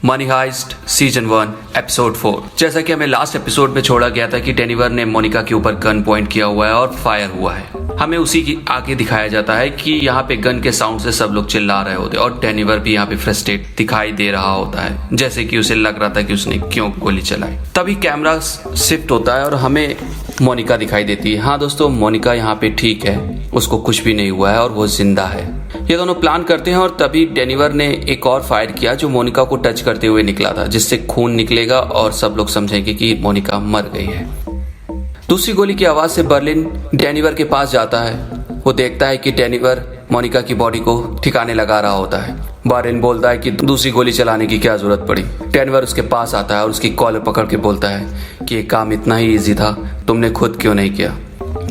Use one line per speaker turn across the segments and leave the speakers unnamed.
Money heist season 1 episode 4। जैसा कि हमें लास्ट एपिसोड में छोड़ा गया था कि डेनिवर ने मोनिका के ऊपर गन पॉइंट किया हुआ है और फायर हुआ है। हमें उसी की आगे दिखाया जाता है कि यहाँ पे गन के साउंड से सब लोग चिल्ला रहे होते हैं और डेनिवर भी यहाँ पे फ्रस्ट्रेट दिखाई दे रहा होता है, जैसे कि उसे लग रहा था कि उसने क्यों गोली चलाई। तभी कैमरा शिफ्ट होता है और हमें मोनिका दिखाई देती है। हाँ दोस्तों, मोनिका यहाँ पे ठीक है, उसको कुछ भी नहीं हुआ है और वो जिंदा है। ये दोनों प्लान करते हैं और तभी डेनिवर ने एक और फायर किया जो मोनिका को टच करते हुए निकला था, जिससे खून निकलेगा और सब लोग समझेंगे कि मोनिका मर गई है। दूसरी गोली की आवाज से बर्लिन डेनिवर के पास जाता है। वो देखता है कि डेनिवर मोनिका की बॉडी को ठिकाने लगा रहा होता है। बर्लिन बोलता है कि दूसरी गोली चलाने की क्या जरूरत पड़ी। डेनिवर उसके पास आता है और उसकी कॉलर पकड़ के बोलता है कि ये काम इतना ही इजी था, तुमने खुद क्यों नहीं किया।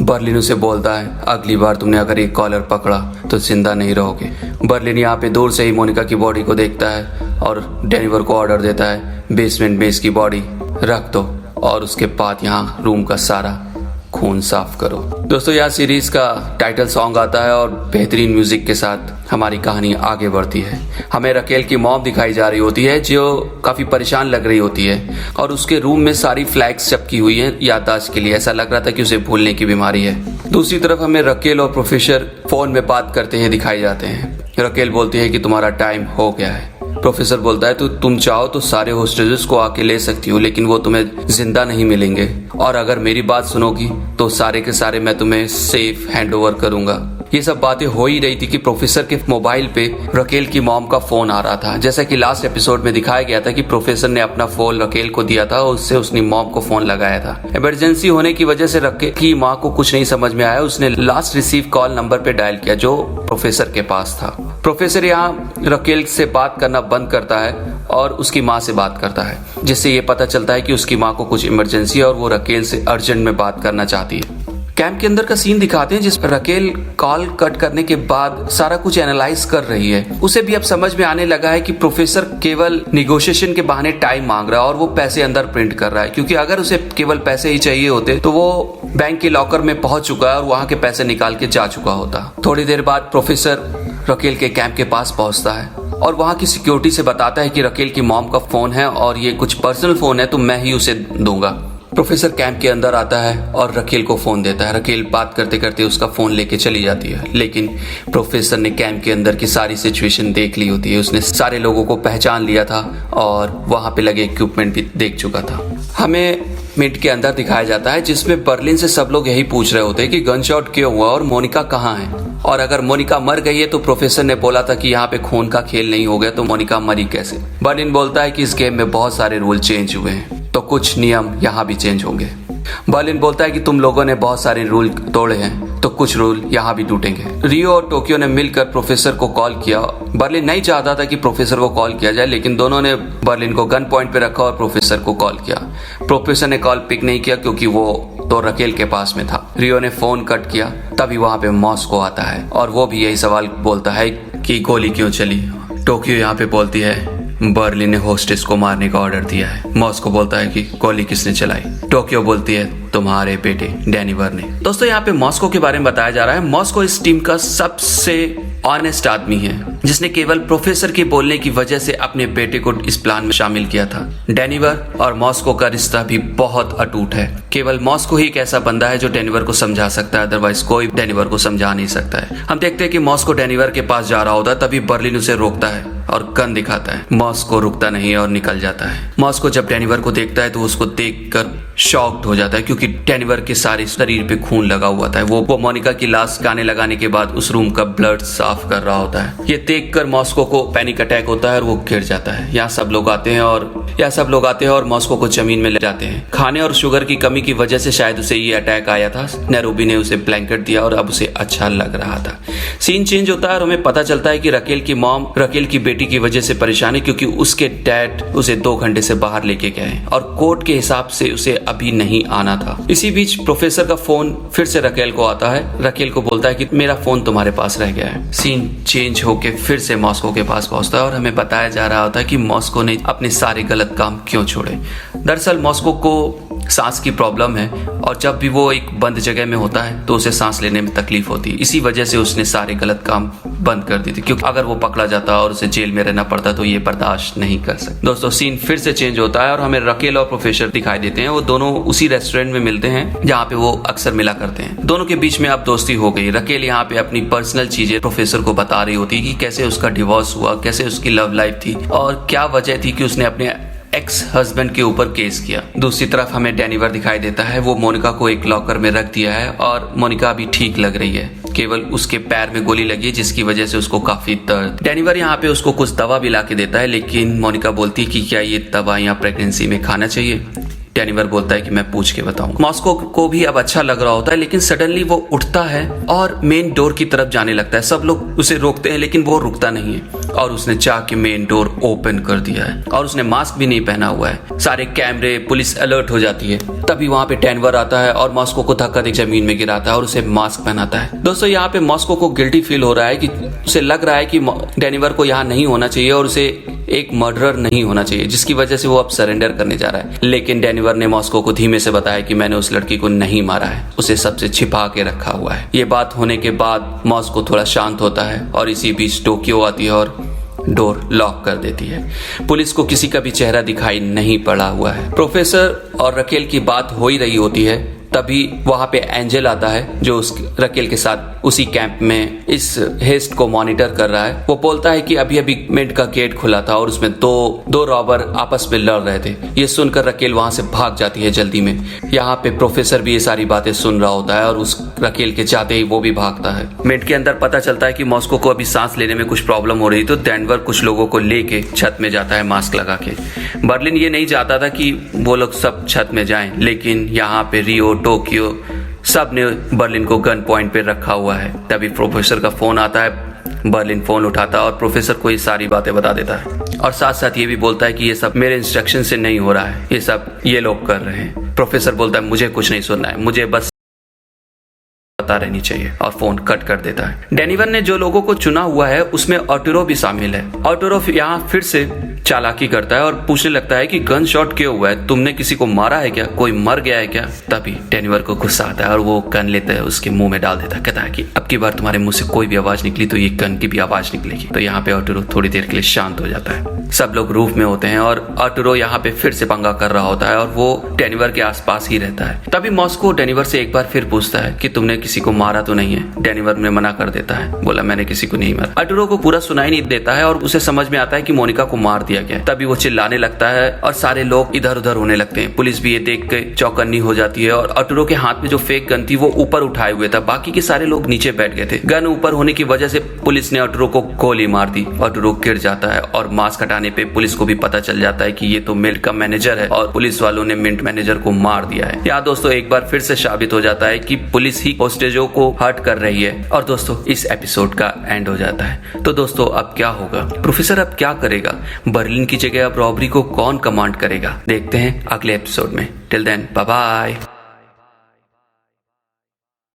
बर्लिन उसे बोलता है अगली बार तुमने अगर एक कॉलर पकड़ा तो जिंदा नहीं रहोगे। बर्लिन यहाँ पे दूर से ही मोनिका की बॉडी को देखता है और डेनिवर को ऑर्डर देता है बेसमेंट में इसकी बॉडी रख दो और उसके बाद यहाँ रूम का सारा खून साफ करो। दोस्तों, यह सीरीज का टाइटल सॉन्ग आता है और बेहतरीन म्यूजिक के साथ हमारी कहानी आगे बढ़ती है। हमें रकेल की मॉम दिखाई जा रही होती है जो काफी परेशान लग रही होती है और उसके रूम में सारी फ्लैग्स चिपकी हुई है याददाश्त के लिए। ऐसा लग रहा था कि उसे भूलने की बीमारी है। दूसरी तरफ हमें रकेल और प्रोफेसर फोन में बात करते हैं दिखाई जाते हैं। रकेल बोलती है कि तुम्हारा टाइम हो गया है। प्रोफेसर बोलता है तो तुम चाहो तो सारे होस्टेजेस को आके ले सकती हो, लेकिन वो तुम्हें जिंदा नहीं मिलेंगे और अगर मेरी बात सुनोगी तो सारे के सारे मैं तुम्हें सेफ हैंडओवर करूंगा। ये सब बातें हो ही रही थी कि प्रोफेसर के मोबाइल पे रकेल की मॉम का फोन आ रहा था। जैसा कि लास्ट एपिसोड में दिखाया गया था कि प्रोफेसर ने अपना फोन रकेल को दिया था और उससे उसने मॉम को फोन लगाया था। इमरजेंसी होने की वजह से रकेल की माँ को कुछ नहीं समझ में आया। उसने लास्ट रिसीव कॉल नंबर पे डायल किया जो प्रोफेसर के पास था। प्रोफेसर यहाँ रकेल से बात करना बंद करता है और उसकी माँ से बात करता है, जिससे ये पता चलता है कि उसकी माँ को कुछ इमरजेंसी है और वो रकेल से अर्जेंट में बात करना चाहती है। कैंप के अंदर का सीन दिखाते हैं जिस पर रकेल कॉल कट करने के बाद सारा कुछ एनालाइज कर रही है। उसे भी अब समझ में आने लगा है कि प्रोफेसर केवल निगोशिएशन के बहाने टाइम मांग रहा है और वो पैसे अंदर प्रिंट कर रहा है, क्योंकि अगर उसे केवल पैसे ही चाहिए होते तो वो बैंक के लॉकर में पहुंच चुका है और वहां के पैसे निकाल के जा चुका होता। थोड़ी देर बाद प्रोफेसर रकेल के कैंप के पास पहुंचता है और वहां की सिक्योरिटी से बताता है कि रकेल की मॉम का फोन है और ये कुछ पर्सनल फोन है तो मैं ही उसे दूंगा। प्रोफेसर कैंप के अंदर आता है और रकेल को फोन देता है। रकेल बात करते करते उसका फोन लेके चली जाती है, लेकिन प्रोफेसर ने कैंप के अंदर की सारी सिचुएशन देख ली होती है। उसने सारे लोगों को पहचान लिया था और वहां पे लगे इक्विपमेंट भी देख चुका था। हमें मिड के अंदर दिखाया जाता है जिसमें बर्लिन से सब लोग यही पूछ रहे होते हैं कि गन शॉट क्यों हुआ और मोनिका कहाँ है, और अगर मोनिका मर गई है तो प्रोफेसर ने बोला था कि यहाँ पे खून का खेल नहीं हो गया तो मोनिका मरी कैसे। बर्लिन बोलता है कि इस गेम में बहुत सारे रूल चेंज हुए हैं तो कुछ नियम यहाँ भी चेंज होंगे। बर्लिन बोलता है कि तुम लोगों ने बहुत सारे रूल तोड़े हैं तो कुछ रूल यहाँ भी टूटेंगे। रियो और टोक्यो ने मिलकर प्रोफेसर को कॉल किया। बर्लिन नहीं चाहता था कि प्रोफेसर को कॉल किया जाए, लेकिन दोनों ने बर्लिन को गन पॉइंट पे रखा और प्रोफेसर को कॉल किया। प्रोफेसर ने कॉल पिक नहीं किया क्योंकि वो तो रकेल के पास में था। रियो ने फोन कट किया, तभी वहां पे मॉस्को आता है और वो भी यही सवाल बोलता है कि गोली क्यों चली। टोक्यो यहाँ पे बोलती है बर्लिन ने होस्टेस को मारने का ऑर्डर दिया है। मॉस्को बोलता है कि गोली किसने चलाई। टोक्यो बोलती है तुम्हारे बेटे डेनिवर ने। दोस्तों, यहाँ पे मॉस्को के बारे में बताया जा रहा है। मॉस्को इस टीम का सबसे ऑनेस्ट आदमी है जिसने केवल प्रोफेसर के बोलने की वजह से अपने बेटे को इस प्लान में शामिल किया था। डेनिवर और मॉस्को का रिश्ता भी बहुत अटूट है। केवल मॉस्को ही एक ऐसा बंदा है जो डेनिवर को समझा सकता है, अदरवाइज कोई डेनिवर को समझा नहीं सकता है। हम देखते हैं कि मॉस्को डेनिवर के पास जा रहा होता है, तभी बर्लिन उसे रोकता है और गन दिखाता है। मॉस्को रुकता नहीं और निकल जाता है। मॉस्को जब डेनिवर को देखता है तो उसको देखकर शॉक्ड हो जाता है क्योंकि डेनिवर के सारे शरीर पे खून लगा हुआ था। वो मोनिका की लाश गाने लगाने के बाद उस रूम का ब्लड साफ कर रहा होता है। ये देखकर मॉस्को को पैनिक अटैक होता है और वो गिर जाता है। यहाँ सब लोग आते हैं और मॉस्को को जमीन में ले जाते हैं। खाने और शुगर की कमी की वजह से शायद उसे ये अटैक आया था। नैरोबी ने उसे ब्लैंकेट दिया और अब उसे अच्छा लग रहा था। सीन चेंज होता है और हमें पता चलता है कि रकेल की मॉम रकेल की बेटी की वजह से परेशान है क्योंकि उसके डैड उसे 2 घंटे से बाहर लेके गए और कोर्ट के हिसाब से उसे अभी नहीं आना था। इसी बीच प्रोफेसर का फोन फिर से रकेल को आता है। रकेल को बोलता है कि मेरा फोन तुम्हारे पास रह गया है। सीन चेंज होके फिर से मॉस्को के पास पहुंचता है और हमें बताया जा रहा होता है कि मॉस्को ने अपने सारे गलत काम क्यों छोड़े। दरअसल मॉस्को को सांस की प्रॉब्लम है और जब भी वो एक बंद जगह में होता है तो उसे सांस लेने में तकलीफ होती है। इसी वजह से उसने सारे गलत काम बंद कर दी थी, क्योंकि अगर वो पकड़ा जाता और उसे जेल में रहना पड़ता तो ये बर्दाश्त नहीं कर सकता। दोस्तों सीन फिर से चेंज होता है और हमें रकेल और प्रोफेसर दिखाई देते हैं। वो दोनों उसी रेस्टोरेंट में मिलते हैं जहाँ पे वो अक्सर मिला करते हैं। दोनों के बीच में अब दोस्ती हो गई। रकेल यहाँ पे अपनी पर्सनल चीजें प्रोफेसर को बता रही होती कि कैसे उसका डिवोर्स हुआ, कैसे उसकी लव लाइफ थी और क्या वजह थी कि उसने अपने एक्स हस्बैंड के ऊपर केस किया। दूसरी तरफ हमें डेनिवर दिखाई देता है। वो मोनिका को एक लॉकर में रख दिया है और मोनिका अभी ठीक लग रही है, केवल उसके पैर में गोली लगी है जिसकी वजह से उसको काफी दर्द। डेनिवर यहाँ पे उसको कुछ दवा भी ला के देता है, लेकिन मोनिका बोलती है कि क्या ये दवाइयाँ प्रेगनेंसी में खाना चाहिए। डेनिवर बोलता है कि मैं पूछ के बताऊंगा। मॉस्को को भी अब अच्छा लग रहा होता है, लेकिन सडनली वो उठता है और मेन डोर की तरफ जाने लगता है। सब लोग उसे रोकते हैं लेकिन वो रुकता नहीं है और उसने चाह के मेन डोर ओपन कर दिया है और उसने मास्क भी नहीं पहना हुआ है। सारे कैमरे, पुलिस अलर्ट हो जाती है। तभी वहां पे डेनिवर आता है और मॉस्को को धक्का दे जमीन में गिराता है और उसे मास्क पहनाता है। दोस्तों यहाँ पे मॉस्को को गिल्टी फील हो रहा है कि उसे लग रहा है कि डेनिवर को यहाँ नहीं होना चाहिए और उसे एक मर्डरर नहीं होना चाहिए, जिसकी वजह से वो अब सरेंडर करने जा रहा है। लेकिन डेनिवर ने मॉस्को को धीमे से बताया कि मैंने उस लड़की को नहीं मारा है, उसे सबसे छिपा के रखा हुआ है। ये बात होने के बाद मॉस्को थोड़ा शांत होता है और इसी बीच टोक्यो आती है और डोर लॉक कर देती है। पुलिस को किसी का भी चेहरा दिखाई नहीं पड़ा हुआ है। प्रोफेसर और रकेल की बात हो ही रही होती है, तभी वहां पे एंजल आता है जो उस रकेल के साथ उसी कैंप में इस हेस्ट को मॉनिटर कर रहा है। वो बोलता है कि अभी अभी मिंट का गेट खुला था और उसमें दो रॉबर आपस में लड़ रहे थे। ये सुनकर रकेल वहां से भाग जाती है जल्दी में। यहाँ पे प्रोफेसर भी ये सारी बातें सुन रहा होता है और उस रकेल के जाते ही वो भी भागता है। मिंट के अंदर पता चलता है कि मॉस्को को अभी सांस लेने में कुछ प्रॉब्लम हो रही, तो डेनवर कुछ लोगों को लेके छत में जाता है मास्क लगा के। बर्लिन ये नहीं चाहता था कि वो लोग सब छत में जाएं, लेकिन यहाँ पे रियो, टोक्यो सब ने बर्लिन को गन पॉइंट पे रखा हुआ है। तभी प्रोफेसर का फोन आता है। बर्लिन फोन उठाता है और प्रोफेसर को ये सारी बातें बता देता है और साथ साथ ये भी बोलता है कि ये सब मेरे इंस्ट्रक्शन से नहीं हो रहा है, ये सब ये लोग कर रहे हैं। प्रोफेसर बोलता है मुझे कुछ नहीं सुनना है, मुझे बस पता रहनी चाहिए और फोन कट कर देता है। डेनिवर ने जो लोगों को चुना हुआ है उसमें ऑटोरो भी शामिल है। ऑटोरो यहाँ फिर से चालाकी करता है और पूछने लगता है कि गन शॉट क्यों हुआ है, तुमने किसी को मारा है क्या, कोई मर गया है क्या। तभी डेनिवर को गुस्सा आता है और वो गन लेता है, उसके मुंह में डाल देता है। कहता है कि अब की बार तुम्हारे मुंह से कोई भी आवाज निकली तो ये गन की भी आवाज निकलेगी। तो यहाँ पे ऑटोरो थोड़ी देर के लिए शांत हो जाता है। सब लोग रूफ में होते हैं और ऑटोरो यहाँ पे फिर से पंगा कर रहा होता है और वो डेनिवर के आसपास ही रहता है। तभी मॉस्को डेनिवर से एक बार फिर पूछता है कि तुमने किसी को मारा तो नहीं है। डेनिवर ने मना कर देता है, बोला मैंने किसी को नहीं मारा। ऑटोरो को पूरा सुनाई नहीं देता है और उसे समझ में आता है कि मोनिका को मार दिया गया। तभी वो चिल्लाने लगता है और सारे लोग इधर उधर होने लगते हैं। पुलिस भी ये देख के चौकन्नी हो जाती है और ऑटोरो के हाथ में जो फेक गन थी वो ऊपर उठाए हुए था, बाकी के सारे लोग नीचे बैठ गए थे। गन ऊपर होने की वजह से पुलिस ने ऑटोरो को गोली मार दी। ऑटोरो गिर जाता है और मास्क हटाने पे पुलिस को भी पता चल जाता है कि ये तो मिंट का मैनेजर है और पुलिस वालों ने मिंट मैनेजर को मार दिया है। यहाँ दोस्तों एक बार फिर से साबित हो जाता है कि पुलिस ही होस्टेजों को हर्ट कर रही है और दोस्तों इस एपिसोड का एंड हो जाता है। तो दोस्तों अब क्या होगा, प्रोफेसर अब क्या करेगा, बर्लिन की जगह अब रॉबरी को कौन कमांड करेगा, देखते हैं अगले एपिसोड में। Till then bye bye.